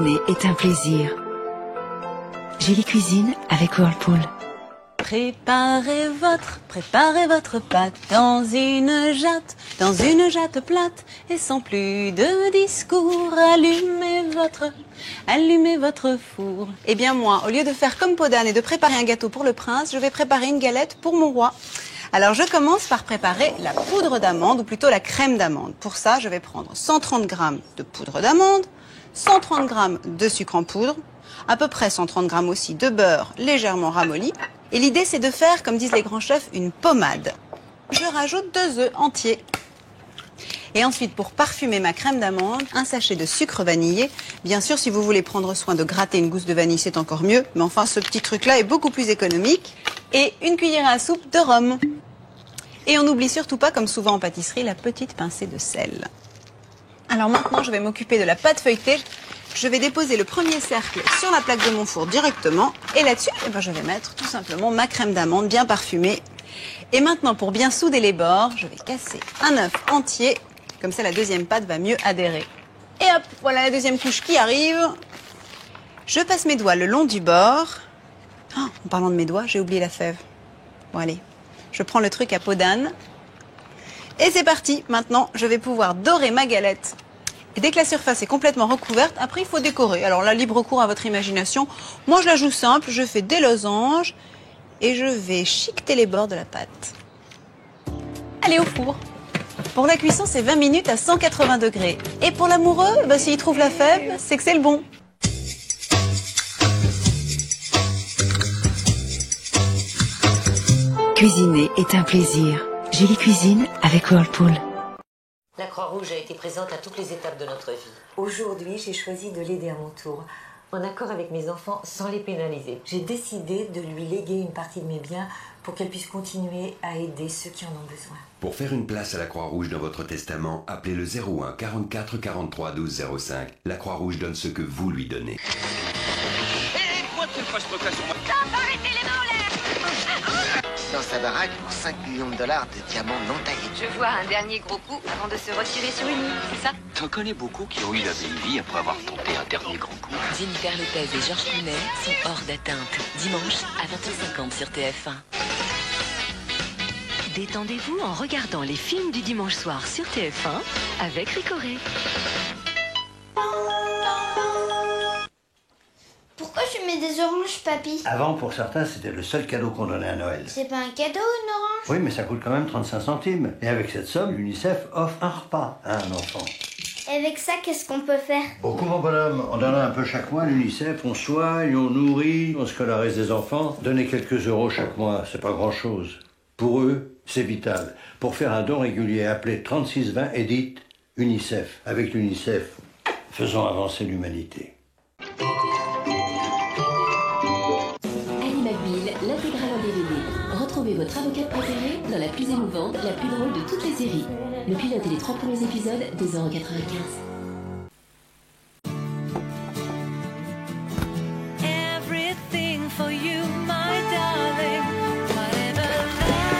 Cuisiner est un plaisir. Julie Cuisine avec Whirlpool. Préparez votre pâte dans une jatte plate et sans plus de discours, allumez votre four. Eh bien moi, au lieu de faire comme Podane et de préparer un gâteau pour le prince, je vais préparer une galette pour mon roi. Alors je commence par préparer la poudre d'amande, ou plutôt la crème d'amande. Pour ça, je vais prendre 130 g de poudre d'amande, 130 g de sucre en poudre, à peu près 130 g aussi de beurre légèrement ramolli. Et l'idée, c'est de faire, comme disent les grands chefs, une pommade. Je rajoute 2 œufs entiers. Et ensuite, pour parfumer ma crème d'amande, un sachet de sucre vanillé. Bien sûr, si vous voulez prendre soin de gratter une gousse de vanille, c'est encore mieux. Mais enfin, ce petit truc-là est beaucoup plus économique. Et une cuillère à soupe de rhum. Et on n'oublie surtout pas, comme souvent en pâtisserie, la petite pincée de sel. Alors maintenant, je vais m'occuper de la pâte feuilletée. Je vais déposer le premier cercle sur la plaque de mon four directement. Et là-dessus, je vais mettre tout simplement ma crème d'amande bien parfumée. Et maintenant, pour bien souder les bords, je vais casser un œuf entier. Comme ça, la deuxième pâte va mieux adhérer. Et hop, voilà la deuxième couche qui arrive. Je passe mes doigts le long du bord. Oh, en parlant de mes doigts, j'ai oublié la fève. Bon, allez, je prends le truc à Podane. Et c'est parti. Maintenant, je vais pouvoir dorer ma galette. Et dès que la surface est complètement recouverte, après il faut décorer. Alors là, libre cours à votre imagination. Moi, je la joue simple, je fais des losanges et je vais chiqueter les bords de la pâte. Allez au four. Pour la cuisson, c'est 20 minutes à 180 degrés. Et pour l'amoureux, s'il trouve la fève, c'est que c'est le bon. Cuisiner est un plaisir. Julie Cuisine avec Whirlpool. La Croix-Rouge a été présente à toutes les étapes de notre vie. Aujourd'hui, j'ai choisi de l'aider à mon tour, en accord avec mes enfants, sans les pénaliser. J'ai décidé de lui léguer une partie de mes biens pour qu'elle puisse continuer à aider ceux qui en ont besoin. Pour faire une place à la Croix-Rouge dans votre testament, appelez le 01 44 43 12 05. La Croix-Rouge donne ce que vous lui donnez. Moi, tu ne passes pas sur moi. Arrêtez les mains en l'air. Dans sa baraque pour 5 millions de dollars de diamants non taillés. Je vois un dernier gros coup avant de se retirer sur une île, c'est ça? T'en connais beaucoup qui ont eu la belle vie après avoir tenté un dernier grand coup. Jennifer Lopez et Georges Clooney sont hors d'atteinte. Dimanche à 20h50 sur TF1. Détendez-vous en regardant les films du dimanche soir sur TF1 avec Ricoré. Pourquoi tu mets des oranges, papy? Avant, pour certains, c'était le seul cadeau qu'on donnait à Noël. C'est pas un cadeau, une orange? Oui, mais ça coûte quand même 35 centimes. Et avec cette somme, l'UNICEF offre un repas à un enfant. Et avec ça, qu'est-ce qu'on peut faire? Beaucoup, mon bonhomme. On donne un peu chaque mois à l'UNICEF. On soigne, on nourrit, on scolarise des enfants. Donner quelques euros chaque mois, c'est pas grand-chose. Pour eux, c'est vital. Pour faire un don régulier, appelez 3620 et dites UNICEF. Avec l'UNICEF, faisons avancer l'humanité. Animabile, l'intégrale en DVD. Retrouvez votre avocate préférée dans la plus émouvante, la plus drôle de toutes les séries. Le pilote et les 3 premiers épisodes, 2,95 €. Everything for you, my darling. Whatever love.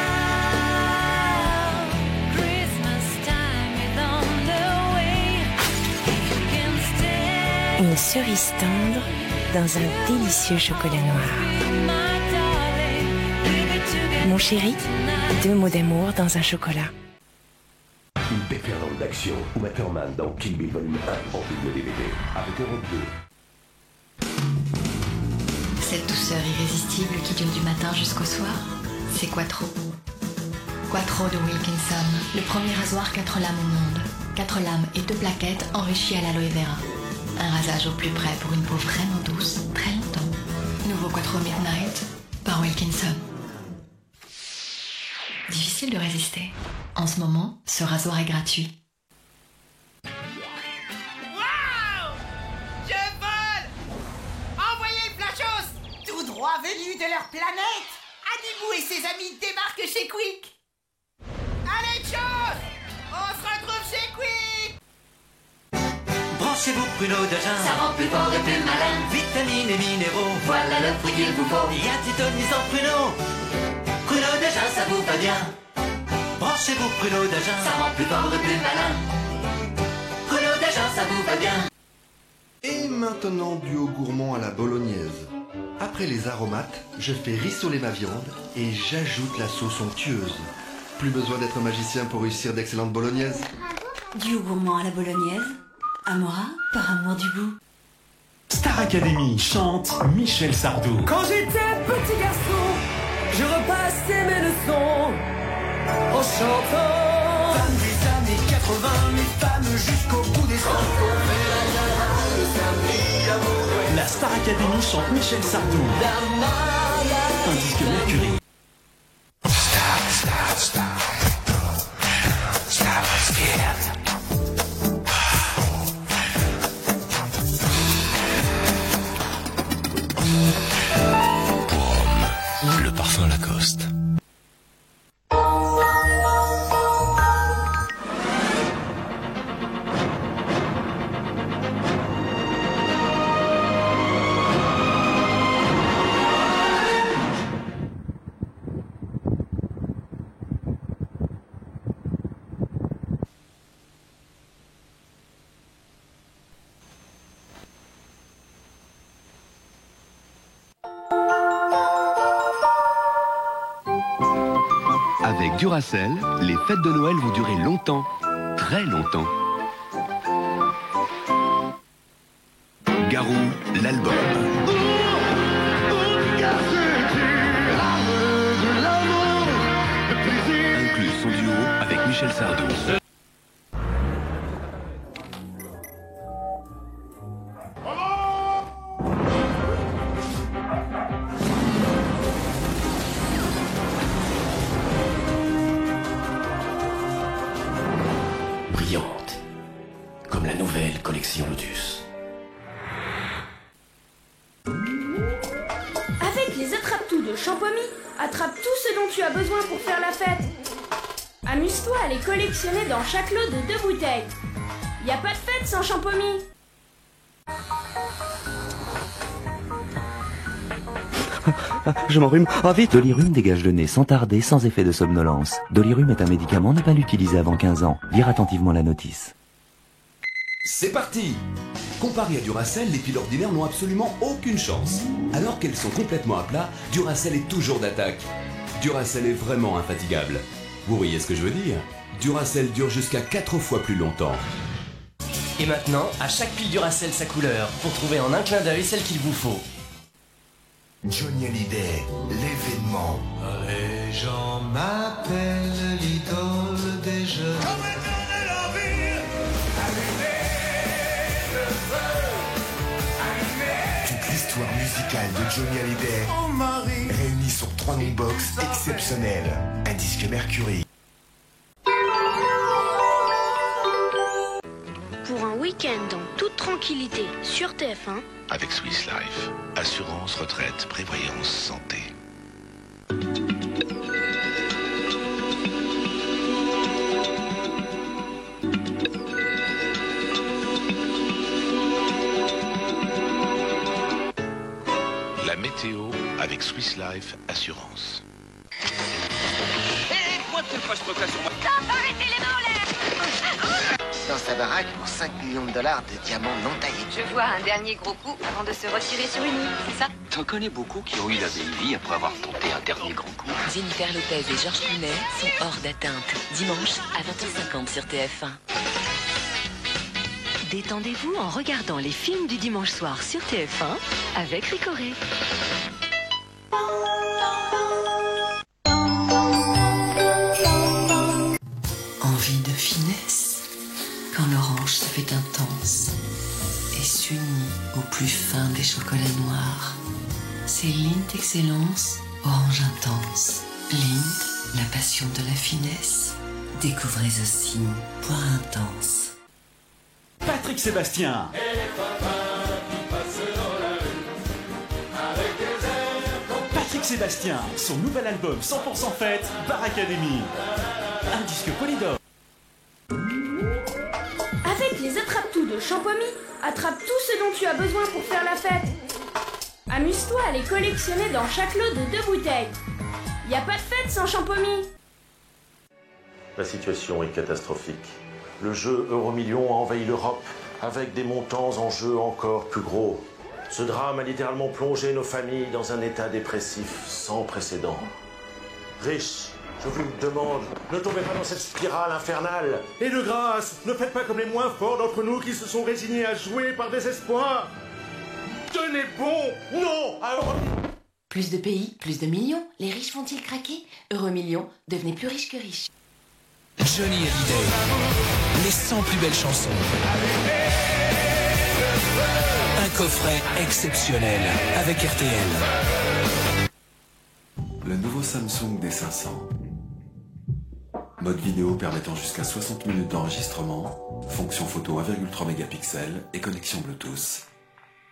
Christmas time is on the way. You can stay. Une cerise tendre dans un délicieux chocolat noir. Mon chéri, 2 mots d'amour dans un chocolat. Une déferlante d'action. Uma Thurman dans Kill Bill Volume 1 en double DVD. Avec Europe 2. Cette douceur irrésistible qui dure du matin jusqu'au soir, c'est Quattro. Quattro de Wilkinson, le premier rasoir 4 lames au monde. 4 lames et 2 plaquettes enrichies à l'aloe vera. Un rasage au plus près pour une peau vraiment douce, très longtemps. Nouveau Quattro Midnight par Wilkinson. Difficile de résister. En ce moment, ce rasoir est gratuit. Waouh! Je vole! Envoyez le flashos! Tout droit venus de leur planète! Adibou et ses amis débarquent chez Quick! Allez, Chos! On se retrouve chez Quick! Branchez-vous pruneau de gin, Ça rend plus fort et plus malin. vitamines et minéraux. Voilà le fruit qu'il vous faut. Il y a du tonisant pruneau. Pruneau de gin, ça vous va bien. Branchez-vous pruneau de gin, Ça rend plus fort et plus malin. pruneau de gin, ça vous va bien. Et maintenant duo gourmand à la bolognaise. Après les aromates, je fais rissoler ma viande et j'ajoute la sauce onctueuse. Plus besoin d'être magicien pour réussir d'excellentes bolognaises. Duo gourmand à la bolognaise. Amora, par amour du goût. Star Academy chante Michel Sardou. Quand j'étais petit garçon, je repassais mes leçons en chantant. Femmes des années 80, les femmes jusqu'au bout des ans. La Star Academy chante Michel Sardou. Un disque Mercury. Le parfum Lacoste. Avec Duracell, les fêtes de Noël vont durer longtemps, très longtemps. Garou, l'album. Inclus son duo avec Michel Sardou. Brillante, comme la nouvelle collection Lotus. Avec les attrape-tout de Champomy, attrape tout ce dont tu as besoin pour faire la fête. Amuse-toi à les collectionner dans chaque lot de 2 bouteilles. Y a pas de fête sans Champomy. Je m'enrhume. Oh, vite! Dolirum dégage le nez sans tarder, sans effet de somnolence. Dolirum est un médicament, ne pas l'utiliser avant 15 ans. Lire attentivement la notice. C'est parti! Comparé à Duracell, les piles ordinaires n'ont absolument aucune chance. Alors qu'elles sont complètement à plat, Duracell est toujours d'attaque. Duracell est vraiment infatigable. Vous voyez ce que je veux dire? Duracell dure jusqu'à 4 fois plus longtemps. Et maintenant, à chaque pile Duracell sa couleur, pour trouver en un clin d'œil celle qu'il vous faut. Johnny Hallyday, l'événement. Les gens m'appellent l'idole des jeunes. Comme éternel en ville, allumez le feu, allumez. Toute l'histoire musicale de Johnny Hallyday, Oh Marie, réunie sur 3 noms box exceptionnels. Un disque Mercury. Pour un week-end en toute tranquillité sur TF1. Avec Swiss Life, assurance retraite, prévoyance santé. La météo avec Swiss Life Assurance. Moi, tu pas, je peux sur moi. Stop, arrêtez les mains en l'air. Dans sa baraque pour 5 millions de dollars de diamants non taillés. Je vois un dernier gros coup avant de se retirer sur une île, c'est ça? T'en connais beaucoup qui ont eu la belle vie après avoir tenté un dernier grand coup. Jennifer Lopez et Georges Clooney sont hors d'atteinte. Dimanche à 20h50 sur TF1. Détendez-vous en regardant les films du dimanche soir sur TF1 avec Ricoré. Envie de finesse, quand l'orange se fait intense et s'unit au plus fin des chocolats noirs. C'est Lindt Excellence, orange intense. Lindt, la passion de la finesse. Découvrez aussi Poire intense. Patrick Sébastien. Patrick Sébastien, son nouvel album 100% fête, Bar Academy. Un disque Polydor. Avec les attrape-tout de Champomy, attrape tout ce dont tu as besoin pour faire la fête. Amuse-toi à les collectionner dans chaque lot de 2 bouteilles. Y a pas de fête sans Champomy. La situation est catastrophique. Le jeu Euromillion a envahi l'Europe. avec des montants en jeu encore plus gros. Ce drame a littéralement plongé nos familles dans un état dépressif sans précédent. Riches, je vous le demande, ne tombez pas dans cette spirale infernale. Et de grâce, ne faites pas comme les moins forts d'entre nous qui se sont résignés à jouer par désespoir. Tenez bon, non. Plus de pays, plus de millions. Les riches vont-ils craquer? Euromillions, devenez plus riches que riches. Johnny Hallyday, les 100 plus belles chansons. Un coffret exceptionnel avec RTL. Le nouveau Samsung D500. Mode vidéo permettant jusqu'à 60 minutes d'enregistrement, fonction photo 1,3 mégapixels et connexion Bluetooth.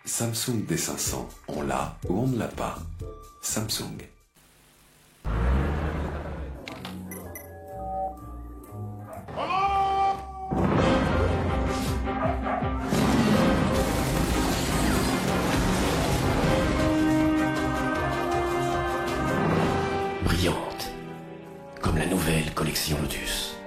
Samsung D500, on l'a ou on ne l'a pas. Samsung. Brillante, comme la nouvelle collection Lotus.